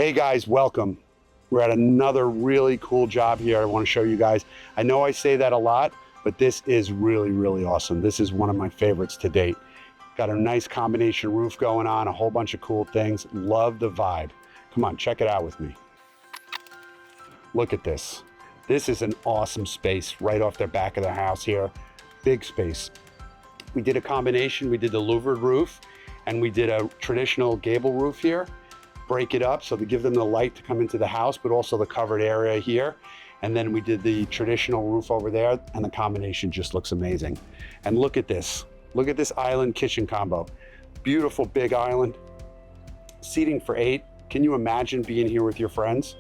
Hey guys, welcome. We're at another really cool job here I want to show you guys. I know I say that a lot, but this is really awesome. This is one of my favorites to date. Got a nice combination roof going on, a whole bunch of cool things. Love the vibe. Come on, check it out with me. Look at this. This is an awesome space right off the back of the house here. Big space. We did a combination. We did the louvered roof and we did a traditional gable roof here. Break it up so to give them the light to come into the house, but also the covered area here. And then we did the traditional roof over there, and the combination just looks amazing. And look at this. Look at this island kitchen combo. Beautiful big island. Seating for 8. Can you imagine being here with your friends?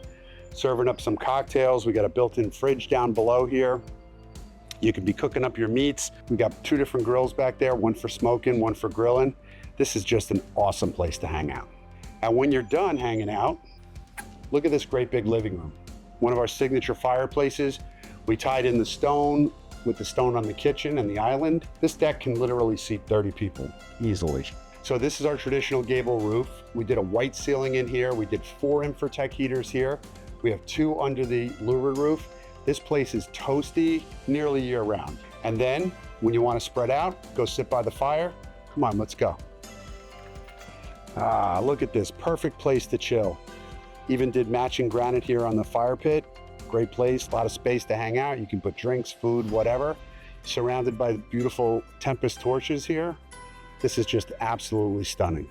Serving up some cocktails. We got a built-in fridge down below here. You can be cooking up your meats. We got 2 different grills back there, one for smoking, one for grilling. This is just an awesome place to hang out. And when you're done hanging out, look at this great big living room. One of our signature fireplaces. We tied in the stone with the stone on the kitchen and the island. This deck can literally seat 30 people easily. So this is our traditional gable roof. We did a white ceiling in here. We did 4 Infratech heaters here. We have 2 under the louvered roof. This place is toasty nearly year round. And then when you want to spread out, go sit by the fire. Come on, let's go. Ah, look at this, perfect place to chill. Even did matching granite here on the fire pit. Great place, a lot of space to hang out. You can put drinks, food, whatever. Surrounded by beautiful Tempest torches here. This is just absolutely stunning.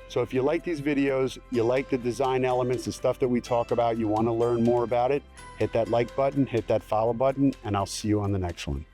So if you like these videos, you like the design elements and stuff that we talk about, you want to learn more about it, hit that like button, hit that follow button, and I'll see you on the next one.